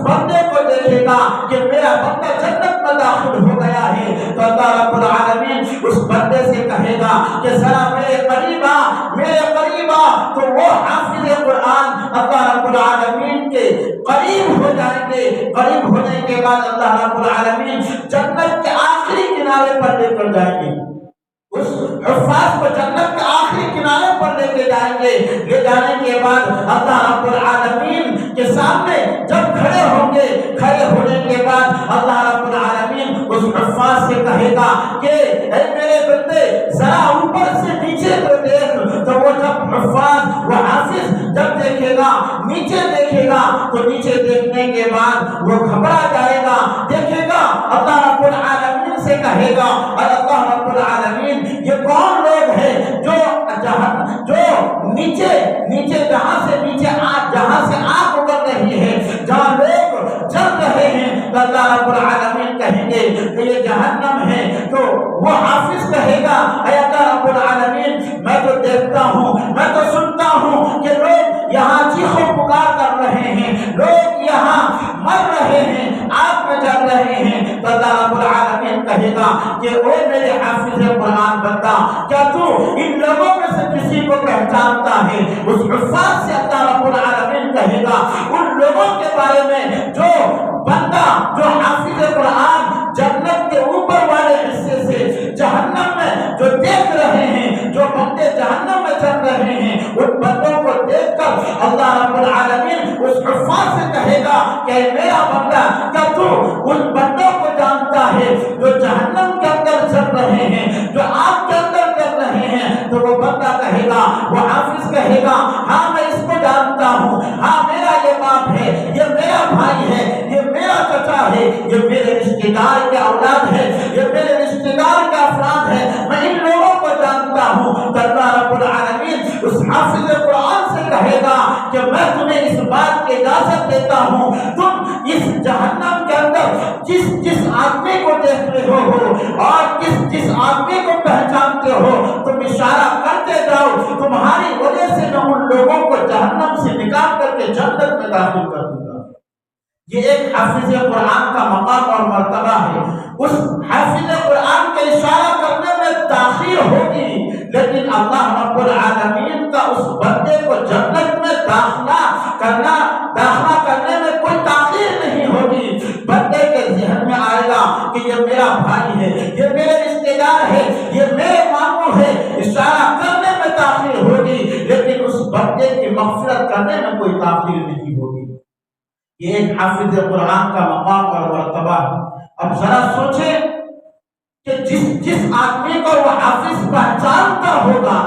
بندے کو دیکھے گا کہ میرا بندہ جنت میں داخل ہو گیا ہے، تو اللہ رب العالمین اس بندے سے کہے گا کہ ذرا میرے قریب آ، میرے قریب آ، تو وہ حافظ قرآن اللہ رب العالمین کے قریب ہو جائیں گے۔ قریب ہونے کے بعد اللہ رب العالمین جنت کے آخری کنارے پر لے کر جائیں گے، اس حفاظ کو جنت کے آخری کنارے پر لے کے جائیں گے۔ لے جانے کے بعد اللہ رب العالمین کے سامنے جب کھڑے ہوں گے، کھڑے ہونے کے بعد اللہ رب العالمین اس حفاظ سے کہے گا کہ اے میرے بندے ذرا اوپر سے نیچے تو دیکھ۔ تو وہ جب حفاظ وہ حافظ جب دیکھے گا، نیچے دیکھے گا، تو نیچے دیکھنے کے بعد وہ گھبرا جائے گا، دیکھے گا اللہ رب العالمین سے کہے گا اور اللہ رب العالمین یہ کون لوگ ہیں جو نیچے جہاں سے آگ اگل رہی ہے، جہاں لوگ جل رہے ہیں، تو اللہ رب العالمین کہیں گے کہ یہ جہنم ہے۔ تو وہ حافظ کہے گا اے اللہ رب العالمین میں تو دیکھتا ہوں، میں تو سنتا ہوں کہ لوگ یہاں چیخ و پکار کر رہے ہیں، لوگ یہاں مر رہے ہیں، آگ میں جل رہے ہیں۔ تو اللہ رب العالمین کہے گا کہ اے میرے حافظ قرآن بندہ کیا تو ان لوگوں میں سے کسی کو پہچانتا ہے؟ اس حفاظ سے اللہ رب العالمین کہے گا ان لوگوں کے بارے میں جو بندہ جو حافظ قرآن جنت کے اوپر والے حصے سے جہنم میں جو دیکھ رہے ہیں، جو بندے جہنم میں چل رہے ہیں، ان بندوں کو دیکھ کر اللہ رب العالمین اس حفاظ سے کہے گا کہ میرا بندہ کیا تو ان بندوں کو جانتا ہے جو جہنم کے اندر چل رہے ہیں، جو آگ کے اندر چل رہے ہیں؟ تو وہ بندہ کہے گا، وہ حافظ کہے گا ہاں میں اس کو جانتا ہوں، ہاں میرا یہ باپ ہے، یہ میرا بھائی ہے، یہ میرا چچا ہے، یہ میرے رشتے دار کے اولاد ہے، یہ میرے رشتے دار کے افراد ہے، میں ان لوگوں کو جانتا ہوں۔ تو اللہ رب العالمین اس حافظ قرآن سے کہے گا کہ میں تمہیں اس بات کی اجازت دیتا ہوں، تم اس جہنم کے اندر جس آدمی کو دیکھ رہے ہو اور جس آدمی کو پہچانتے ہو تم اشارہ کرتے جاؤ، تمہاری وجہ سے میں ان لوگوں کو جہنم سے نکال کر کے جنت میں داخل کر دوں گا۔ یہ ایک حافظ قرآن کا مقام اور مرتبہ ہے۔ اس حافظ قرآن کے اشارہ کرنے میں تاخیر ہوگی، لیکن اللہ رب العالمین کا اس بندے کو جنت میں داخلہ کرنے میں کوئی تاخیر نہیں ہوگی۔ بندے کے ذہن میں آئے گا کہ یہ میرا بھائی ہے، یہ میرے رشتے دار ہے، یہ میرے ماموں ہے، اشارہ کرنے میں تاخیر ہوگی، لیکن اس بندے کی مغفرت کرنے میں کوئی تاخیر نہیں ہوگی۔ یہ ایک حافظ قرآن کا مقام اور مرتبہ ہے۔ اب ذرا سوچیں کہ جس آدمی کو وہ حافظ پہچانتا ہوگا،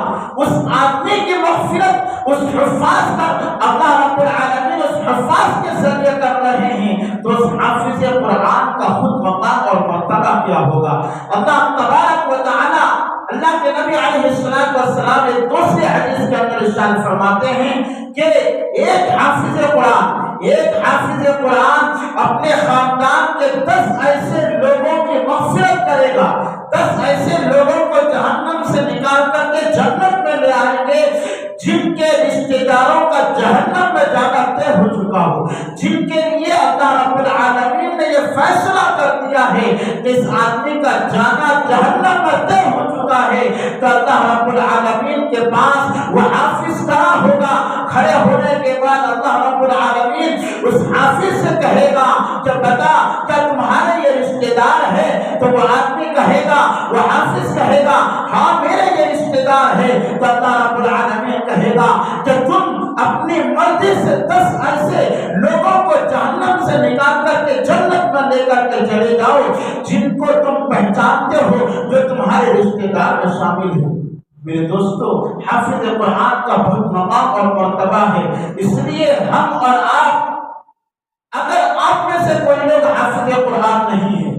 اس آدمی کی مغفرت اس حفاظ کا اللہ رب العالمین اس حفاظ کے ذریعے کر رہے ہیں، تو اس حافظ قرآن کا خود مقام اور مرتبہ کیا ہوگا؟ اللہ تبارک و تعالی اللہ کے نبی علیہ السلام ایک دوسرے حدیث کے اندر ارشاد فرماتے ہیں کہ ایک حافظ قرآن اپنے خاندان کے 10 ایسے لوگوں کی مغفرت کرے گا، 10 ایسے لوگوں کو جہنم سے نکال کر کے جنت میں لے آئیں گے جن کے رشتے داروں کا جہنم میں جانا طے ہو چکا ہو، جن کے لیے اللہ رب العالمین نے یہ فیصلہ کر دیا ہے کہ اس آدمی کا جانا جہنم میں طے ہو چکا ہے۔ تو اللہ رب العالمین کے پاس وہ حافظ کھڑا ہوگا، کھڑے ہونے کے بعد اللہ رب العالمین اس حافظ سے کہے گا کہ بتا کیا تمہارے یہ رشتے دار ہے؟ تو وہ آدمی کہے گا، وہ حافظ کہے گا ہاں میرے یہ رشتے دار ہے۔ تو اللہ رب العالمین کہے گا کہ تم اپنی مرضی سے 10 ایسے لوگوں کو جہنم سے نکال کر کے جنت میں لے کر کے چلے جاؤ جن کو تم پہچانتے ہو، جو تمہارے رشتے دار میں شامل ہیں۔ میرے دوستو، حافظ قرآن کا بہت مقام اور مرتبہ ہے، اس لیے ہم اور آپ، اگر آپ میں سے کوئی لوگ حافظ قرآن نہیں ہے،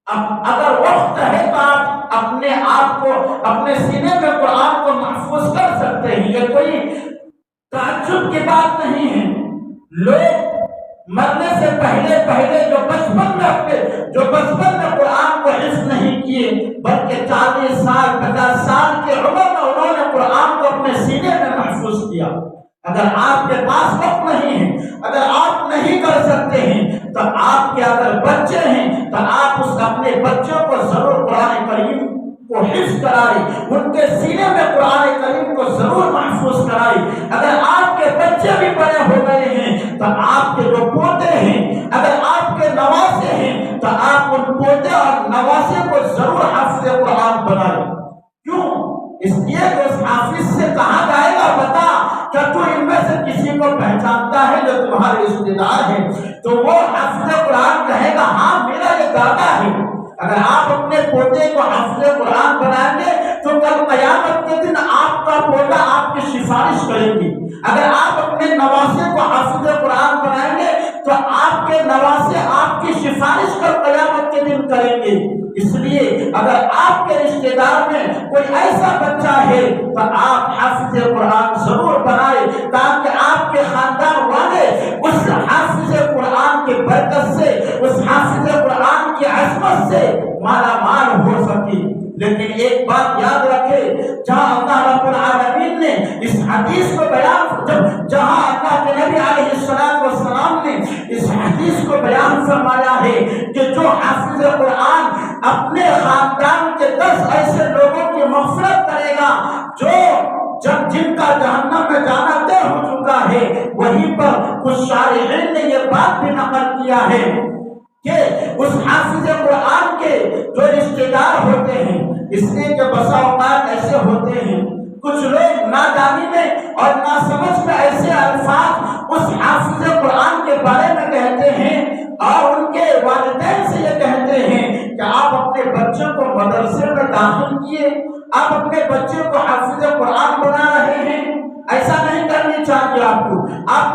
اگر وقت ہے تو آپ اپنے آپ کو اپنے سینے میں قرآن کو محفوظ کر سکتے ہیں، یہ کوئی تعجب کی بات نہیں ہے۔ لوگ مرنے سے پہلے جو بچپن میں قرآن کو حفظ نہیں کیے، بلکہ 40 سال 50 سال کی عمر میں انہوں نے قرآن کو اپنے سینے میں محفوظ کیا، اگر آپ کے پاس وقت نہیں ہے، اگر آپ نہیں کر سکتے ہیں، تو آپ کے اگر بچے ہیں تو آپ اس اپنے بچوں کو ضرور قرآن کریم کو حفظ کرائے، ان کے سینے میں قرآن کریم کو ضرور محفوظ کرائے۔ اگر آپ کے بچے بھی بڑے ہو گئے ہیں تو آپ کے جو پوتے ہیں، اگر آپ کے نواسے ہیں تو آپ ان پوتے اور نواسے کو ضرور حافظ قرآن بنائیں۔ کیوں؟ اس لیے کہ اس حافظ سے کہا جائے گا بتا کہ تو ان میں سے کسی کو پہچانتا ہے جو تمہارے رشتے دار ہے، تو وہ حافظ قرآن کہے گا ہاں میرا یہ دادا ہے۔ اگر آپ اپنے پوتے کو حافظ قرآن بنائیں گے تو کل قیامت کے دن آپ کا پوتا آپ کی سفارش کرے گی۔ اگر آپ اپنے نواسے کو حافظ قرآن بنائیں گے تو آپ کے نواسے آپ کی سفارش کر قیامت کے دن کریں گے۔ اس لیے اگر آپ کے رشتے دار میں کوئی ایسا بچہ ہے تو آپ حافظ قرآن ضرور بنائیں، تاکہ آپ کے خاندان والے اس حافظ قرآن کی برکت سے، اس حافظ قرآن کی عظمت سے مالا مال ہو سکے۔ لیکن ایک بات یاد رکھے، جہاں اللہ رب العالمین نے اس حدیث کو بیان، جہاں اللہ کے نبی علیہ السلام نے اس حدیث کو بیان فرمایا ہے کہ جو حافظ قرآن اپنے خاندان کے 10 ایسے لوگوں کی مغفرت کرے گا جو جن کا جہنم میں جانا طے ہو چکا ہے، وہیں پر کچھ شارحین نے یہ بات بھی نقل کیا ہے کہ اس حافظ قرآن کے جو رشتے دار ہوتے ہیں، اس لیے کہ بسا اوقات ایسے ہوتے ہیں کچھ لوگ نادانی میں اور ناسمجھ میں ایسے الفاظ اس حافظ قرآن کے بارے میں کہتے ہیں اور ان کے والدین سے یہ کہتے ہیں کہ آپ اپنے بچوں کو مدرسے میں داخل کیے، آپ اپنے بچے کو حافظ قرآن بنا رہے ہیں۔ ایسا نہیں کرنی چاہیے آپ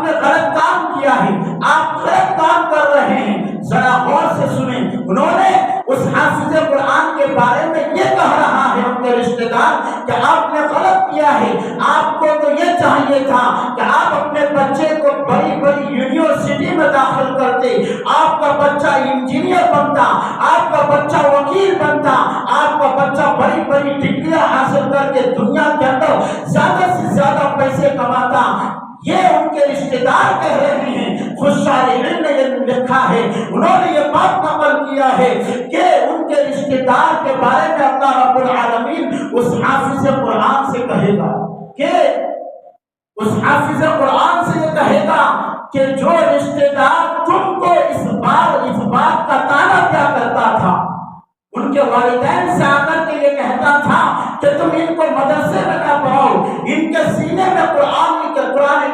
نے غلط کام کیا ہے، آپ غلط کام کر رہے ہیں۔ ذرا غور سے سنیں، انہوں نے اس حافظ قرآن کے بارے میں یہ کہہ رہا ہے ان کے رشتے دار کہ آپ نے غلط کیا ہے، آپ کو تو یہ چاہیے تھا کہ آپ اپنے بچے کو بڑی بڑی یونیورسٹی میں داخل کرتے، آپ کا بچہ انجینئر بنتا، آپ کا بچہ وکیل بنتا، آپ کا بچہ بڑی بڑی ڈگریاں حاصل کر کے دنیا کے اندر زیادہ سے زیادہ پیسے کماتا۔ یہ ان کے رشتے دار کہہ رہے ہیں، خود شارحین نے یہ لکھا ہے، انہوں نے یہ بات نقل کیا ہے کہ ان کے رشتے دار کے بارے میں اللہ رب العالمین اس حافظ قرآن سے کہے گا کہ اس حافظ قرآن سے یہ کہے گا کہ جو رشتے دار تم کو اس بات کا تانا کیا کرتا تھا، ان کے والدین سے آ کر کے یہ کہتا تھا کہ تم ان کو مدرسے میں نہ پڑھاؤ، ان کے سینے میں قرآن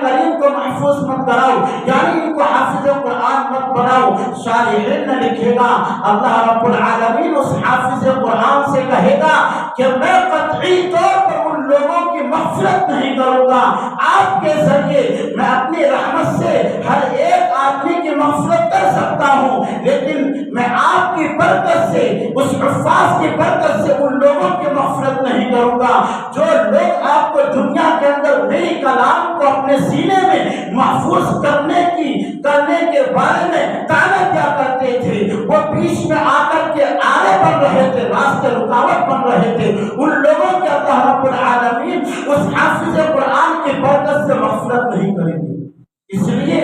کریم کو محفوظ مت کراؤ، یعنی ان کو حافظ قرآن مت بناؤ۔ شارحین نے لکھے گا اللہ رب العالمین اس حافظ قرآن سے کہے گا کہ میں قطعی طور پر ان لوگوں کی مغفرت نہیں کروں گا، آپ کے ذریعے میں اپنی رحمت سے ہر ایک آدمی کی مغفرت کر سکتا ہوں، لیکن میں آپ کی برکت سے، اس حفاظ کی برکت سے ان لوگوں کی مغفرت نہیں کروں گا جو لوگ آپ کو دنیا کے اندر میری کلام کو اپنے سینے میں محفوظ کرنے کے بارے میں تانا کیا کرتے تھے، وہ بیچ میں آ کر کے آڑے بن رہے تھے، راستے رکاوٹ بن رہے تھے، ان لوگوں کے اللہ رب العالمین اس حافظ قرآن کی برکت سے مغفرت نہیں کریں گے۔ اس لیے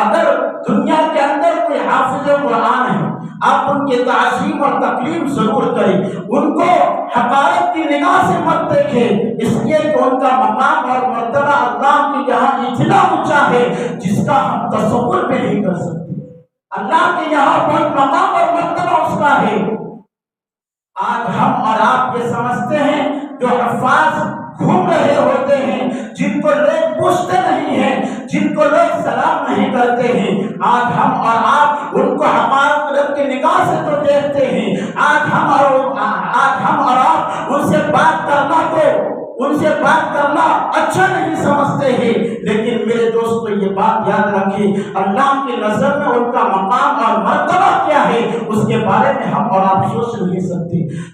اگر دنیا کے اندر کوئی حافظ قرآن ہے، آپ ان کی تعظیم اور تکریم ضرور کریں، ان کو حقارت کی نگاہ سے مت دیکھیں، اس لیے کہ ان کا مقام اور مرتبہ اللہ کے یہاں اتنا اونچا ہے جس کا ہم تصور بھی نہیں کر سکتے۔ اللہ کے یہاں بہت مقام اور مرتبہ اس کا ہے۔ آج ہم اور آپ یہ سمجھتے ہیں جو حفاظ گھوم رہے ہوتے ہیں، جن کو لوگ پوچھتے نہیں ہیں، جن کو لوگ سلام نہیں کرتے ہیں، آج ہم اور آپ ان کو حقارت کی نگاہ سے تو دیکھتے ہیں، آج ہم اور آپ ان سے بات کرنا اچھا نہیں سمجھتے ہیں، لیکن میرے دوستو یہ بات یاد رکھیں، اللہ کی نظر میں ان کا مقام اور مرتبہ کیا ہے اس کے بارے میں ہم اور آپ سوچ نہیں سکتے۔